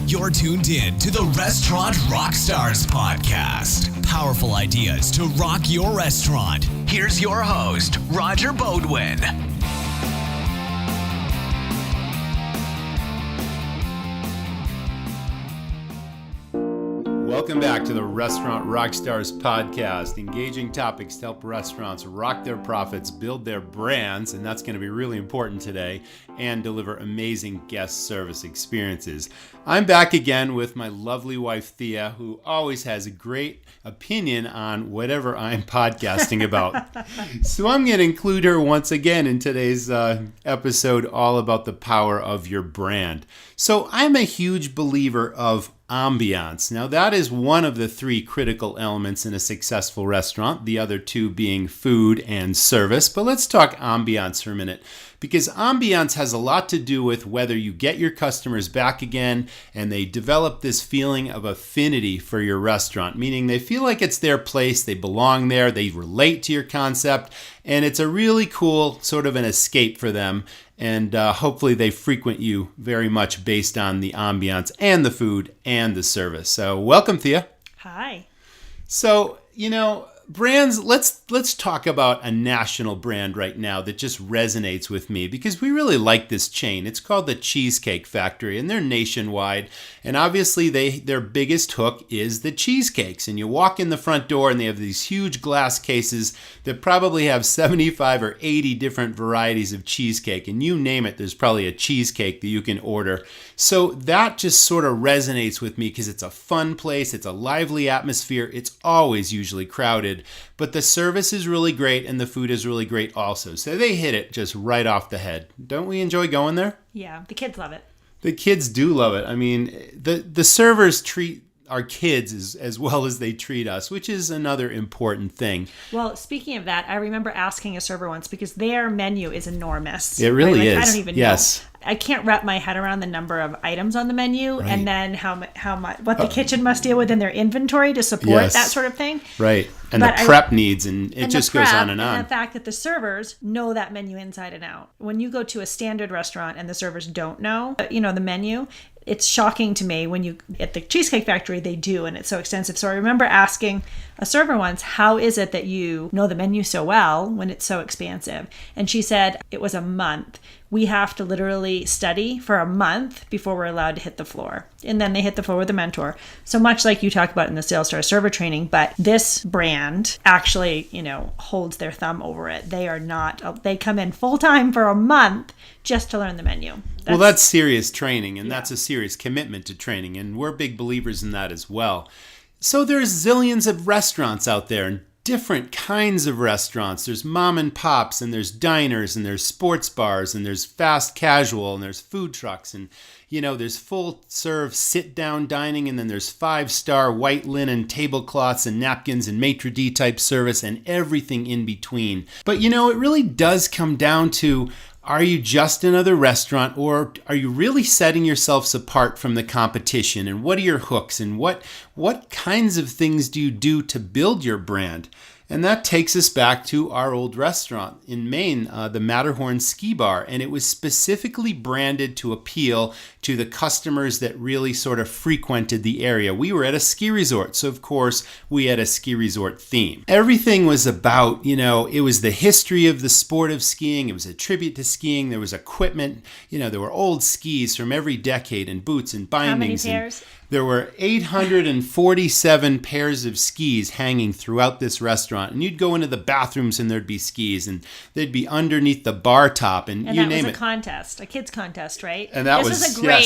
You're tuned in to the Restaurant Rockstars podcast. Powerful ideas to rock your restaurant. Here's your host, Roger Bodwin. Welcome back to the Restaurant Rockstars podcast, engaging topics to help restaurants rock their profits, build their brands, and that's going to be really important today, and deliver amazing guest service experiences. I'm back again with my lovely wife, Thea, who always has a great opinion on whatever I'm podcasting about. So I'm going to include her once again in today's episode, all about the power of your brand. So I'm a huge believer of Ambiance. Now, that is one of the three critical elements in a successful restaurant, the other two being food and service. But let's talk ambiance for a minute, because ambiance has a lot to do with whether you get your customers back again and they develop this feeling of affinity for your restaurant, meaning they feel like it's their place, they belong there, they relate to your concept, and it's a really cool sort of an escape for them. And hopefully they frequent you very much based on the ambiance and the food and the service. So welcome, Thea. Hi. So, brands, let's talk about a national brand right now that just resonates with me because we really like this chain. It's called the Cheesecake Factory, and they're nationwide. And obviously their biggest hook is the cheesecakes. And you walk in the front door and they have these huge glass cases that probably have 75 or 80 different varieties of cheesecake. And you name it, there's probably a cheesecake that you can order. So that just sort of resonates with me because it's a fun place. It's a lively atmosphere. It's always usually crowded. But the service is really great and the food is really great also. So they hit it just right off the head. Don't we enjoy going there? Yeah, the kids love it. The kids do love it. I mean, the servers treat our kids as well as they treat us, which is another important thing. Well, speaking of that, I remember asking a server once because their menu is enormous. It really is. I don't even know. I can't wrap my head around the number of items on the menu, right. And then how much what the kitchen must deal with in their inventory to support that sort of thing. Right. And the prep needs, and it just goes on and on. And the fact that the servers know that menu inside and out. When you go to a standard restaurant and the servers don't know, the menu, it's shocking to me when at the Cheesecake Factory, they do, and it's so extensive. So I remember asking a server once, how is it that you know the menu so well when it's so expansive? And she said it was a month. We have to literally study for a month before we're allowed to hit the floor. And then they hit the floor with a mentor. So much like you talk about in the Sales Star server training, but this brand actually, holds their thumb over it. They come in full time for a month just to learn the menu. That's serious training, and that's a serious commitment to training. And we're big believers in that as well. So there's zillions of restaurants out there, and different kinds of restaurants. There's mom and pops, and there's diners, and there's sports bars, and there's fast casual, and there's food trucks, and there's full serve sit down dining, and then there's 5-star white linen tablecloths and napkins and maitre d' type service and everything in between. But it really does come down to, are you just another restaurant, or are you really setting yourselves apart from the competition? And what are your hooks? And what kinds of things do you do to build your brand? And that takes us back to our old restaurant in Maine, the Matterhorn Ski Bar. And it was specifically branded to appeal to the customers that really sort of frequented the area. We were at a ski resort, so of course we had a ski resort theme. Everything was about, it was the history of the sport of skiing. It was a tribute to skiing. There was equipment. There were old skis from every decade and boots and bindings. How many pairs? There were 847 pairs of skis hanging throughout this restaurant. And you'd go into the bathrooms and there'd be skis, and they'd be underneath the bar top, and you name it. And that was a contest, a kids contest, right? And that this is a great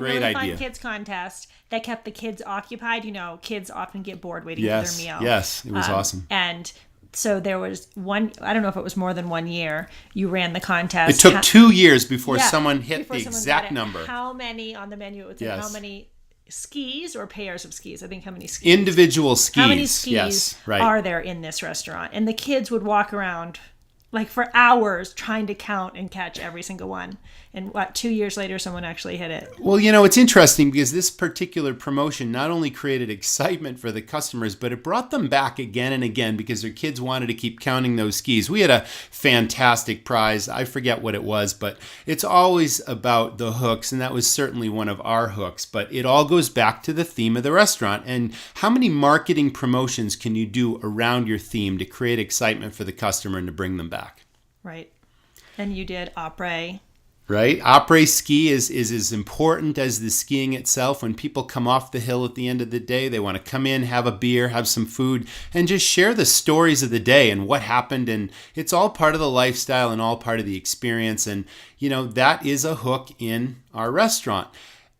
really idea. Fun kids contest that kept the kids occupied. Kids often get bored waiting for their meal. Yes, it was awesome. And so there was I don't know if it was more than 1 year, you ran the contest. It took 2 years before someone hit the exact number. How many on the menu? It was how many skis or pairs of skis? I think how many skis? Individual skis. How many skis are there in this restaurant? And the kids would walk around like for hours trying to count and catch every single one. And 2 years later, someone actually hit it. Well, it's interesting because this particular promotion not only created excitement for the customers, but it brought them back again and again because their kids wanted to keep counting those skis. We had a fantastic prize. I forget what it was, but it's always about the hooks, and that was certainly one of our hooks. But it all goes back to the theme of the restaurant. And how many marketing promotions can you do around your theme to create excitement for the customer and to bring them back? Right. And you did après. Right? Après ski is as important as the skiing itself. When people come off the hill at the end of the day, they want to come in, have a beer, have some food, and just share the stories of the day and what happened. And it's all part of the lifestyle and all part of the experience. And, that is a hook in our restaurant.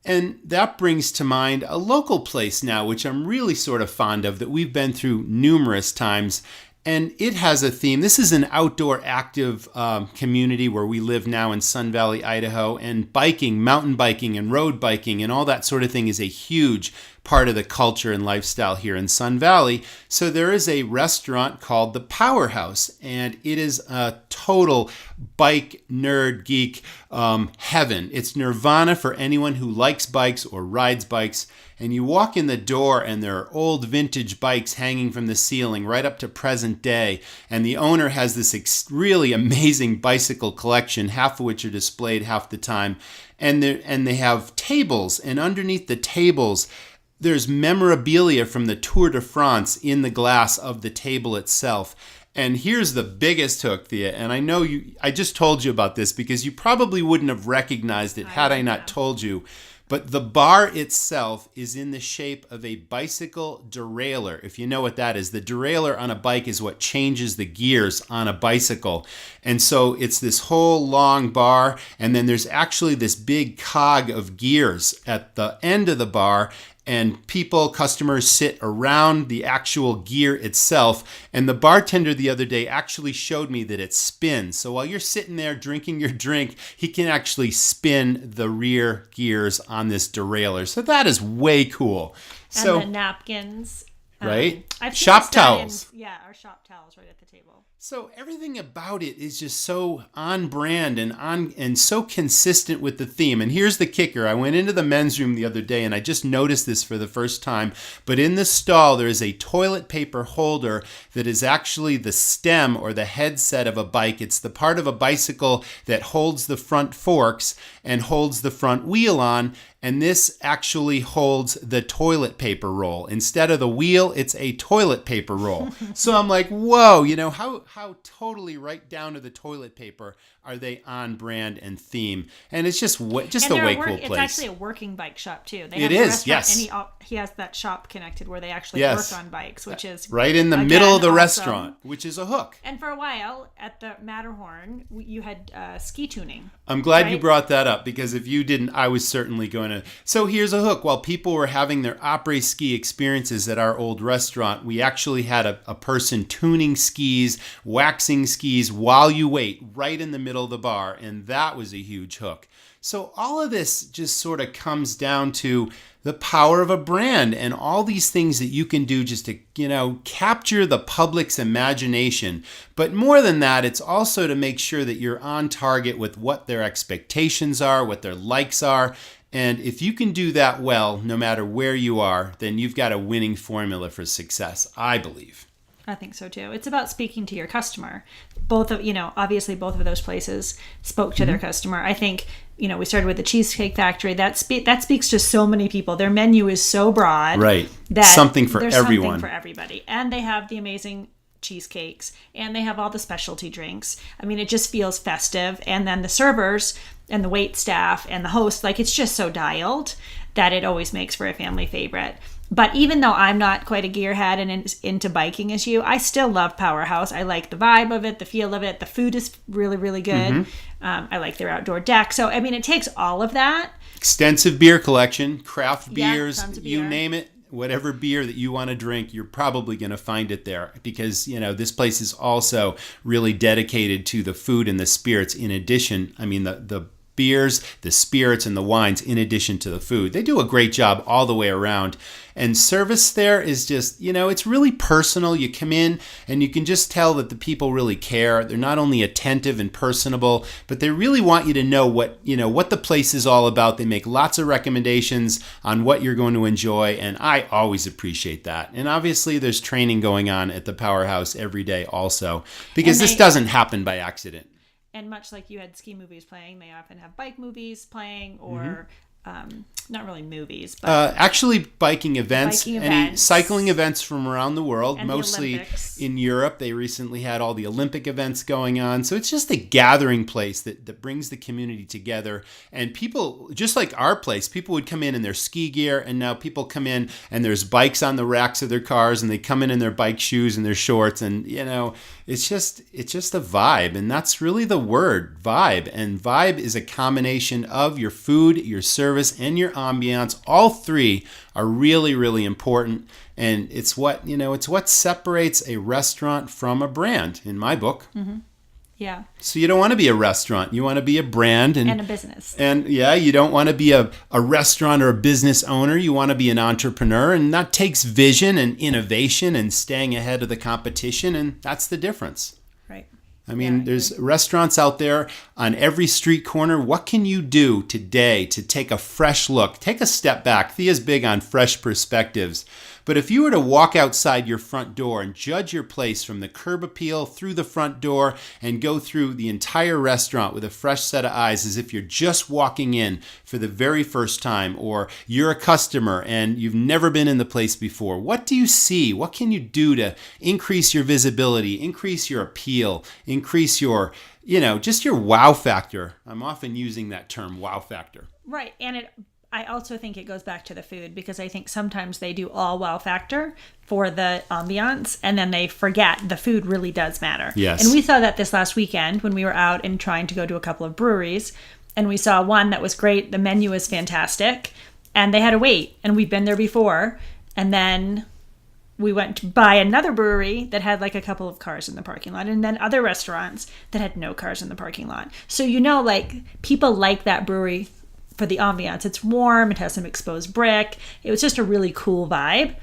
And that brings to mind a local place now, which I'm really sort of fond of, that we've been through numerous times. And it has a theme. This is an outdoor active community where we live now in Sun Valley, Idaho. And biking, mountain biking and road biking and all that sort of thing is a huge part of the culture and lifestyle here in Sun Valley. So there is a restaurant called the Powerhouse, and it is a total bike nerd geek heaven. It's nirvana for anyone who likes bikes or rides bikes. And you walk in the door and there are old vintage bikes hanging from the ceiling right up to present day. And the owner has this really amazing bicycle collection, half of which are displayed half the time. And they have tables, and underneath the tables, there's memorabilia from the Tour de France in the glass of the table itself. And here's the biggest hook, Thea. And I know I just told you about this because you probably wouldn't have recognized it had I not told you. But the bar itself is in the shape of a bicycle derailleur. If you know what that is, the derailleur on a bike is what changes the gears on a bicycle. And so it's this whole long bar, and then there's actually this big cog of gears at the end of the bar. And customers sit around the actual gear itself. And the bartender the other day actually showed me that it spins. So while you're sitting there drinking your drink, he can actually spin the rear gears on this derailleur. So that is way cool. And the napkins. Right? I've seen shop towels. our shop towels right at the table. So everything about it is just so on brand and so consistent with the theme. And here's the kicker. I went into the men's room the other day and I just noticed this for the first time. But in the stall, there is a toilet paper holder that is actually the stem or the headset of a bike. It's the part of a bicycle that holds the front forks and holds the front wheel on. And this actually holds the toilet paper roll. Instead of the wheel, it's a toilet paper roll. So I'm like, whoa, how totally right down to the toilet paper are they on brand and theme? And it's just a way cool place. It's actually a working bike shop too. It is, yes. And he has that shop connected where they actually work on bikes, which is right in the middle of the restaurant, which is a hook. And for a while at the Matterhorn, you had ski tuning. I'm glad you brought that up because if you didn't, I was certainly going to. So here's a hook. While people were having their après ski experiences at our old restaurant, we actually had a person tuning skis, waxing skis while you wait right in the middle of the bar. And that was a huge hook. So all of this just sort of comes down to the power of a brand and all these things that you can do just to, capture the public's imagination. But more than that, it's also to make sure that you're on target with what their expectations are, what their likes are. And if you can do that well, no matter where you are, then you've got a winning formula for success, I believe. I think so too. It's about speaking to your customer. Obviously both of those places spoke to their customer. I think, we started with the Cheesecake Factory. That speaks to so many people. Their menu is so broad. Right. That something for there's everyone. Something for everybody. And they have the amazing cheesecakes and they have all the specialty drinks. I mean, it just feels festive. And then the servers and the wait staff and the host, it's just so dialed that it always makes for a family favorite. But even though I'm not quite a gearhead and into biking as you, I still love Powerhouse. I like the vibe of it, the feel of it. The food is really, really good. I like their outdoor deck. So, it takes all of that. Extensive beer collection, craft beers, tons of beer. You name it. Whatever beer that you want to drink, you're probably going to find it there because, this place is also really dedicated to the food and the spirits. In addition, the beers, the spirits, and the wines in addition to the food. They do a great job all the way around. And service there is just, it's really personal. You come in and you can just tell that the people really care. They're not only attentive and personable, but they really want you to know what the place is all about. They make lots of recommendations on what you're going to enjoy, and I always appreciate that. And obviously there's training going on at the Powerhouse every day also, because this doesn't happen by accident. And much like you had ski movies playing, they often have bike movies playing, or not really movies, but actually biking events, any cycling events from around the world, and mostly in Europe. They recently had all the Olympic events going on. So it's just a gathering place that brings the community together. And people, just like our place, people would come in their ski gear, and now people come in and there's bikes on the racks of their cars, and they come in their bike shoes and their shorts, and it's just a vibe. And that's really the word, vibe. And vibe is a combination of your food, your service, and your ambiance. All three are really, really important. And it's what separates a restaurant from a brand, in my book. Mm-hmm. Yeah. So you don't want to be a restaurant. You want to be a brand and a business. And you don't want to be a restaurant or a business owner. You want to be an entrepreneur, and that takes vision and innovation and staying ahead of the competition. And that's the difference. Right. I mean, there's restaurants out there on every street corner. What can you do today to take a fresh look, take a step back? Thea's big on fresh perspectives. But if you were to walk outside your front door and judge your place from the curb appeal through the front door and go through the entire restaurant with a fresh set of eyes, as if you're just walking in for the very first time, or you're a customer and you've never been in the place before, what do you see? What can you do to increase your visibility, increase your appeal, increase your, just your wow factor? I'm often using that term, wow factor. Right. And I also think it goes back to the food, because I think sometimes they do all wow factor for the ambiance, and then they forget the food really does matter. Yes. And we saw that this last weekend when we were out and trying to go to a couple of breweries, and we saw one that was great. The menu was fantastic, and they had to wait, and we'd been there before. And then we went to buy another brewery that had like a couple of cars in the parking lot, and then other restaurants that had no cars in the parking lot. So, people like that brewery for the ambiance. It's warm. It has some exposed brick. It was just a really cool vibe.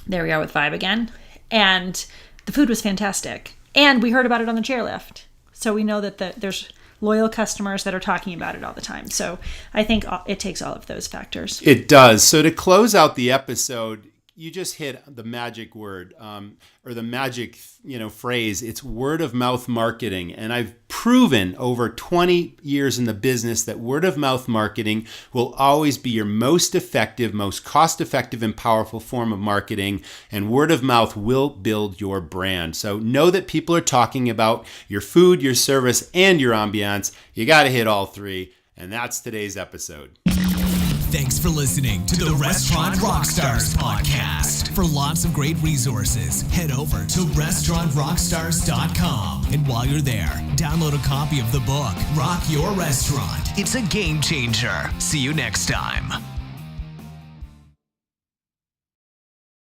There we are with vibe again. And the food was fantastic. And we heard about it on the chairlift. So we know that there's loyal customers that are talking about it all the time. So I think it takes all of those factors. It does. So to close out the episode, you just hit the magic word, or the magic, phrase. It's word of mouth marketing. And I've proven over 20 years in the business that word of mouth marketing will always be your most effective, most cost effective and powerful form of marketing. And word of mouth will build your brand. So know that people are talking about your food, your service, and your ambiance. You got to hit all three. And that's today's episode. Thanks for listening to the Restaurant Rockstars podcast. For lots of great resources, head over to restaurantrockstars.com. And while you're there, download a copy of the book, Rock Your Restaurant. It's a game changer. See you next time.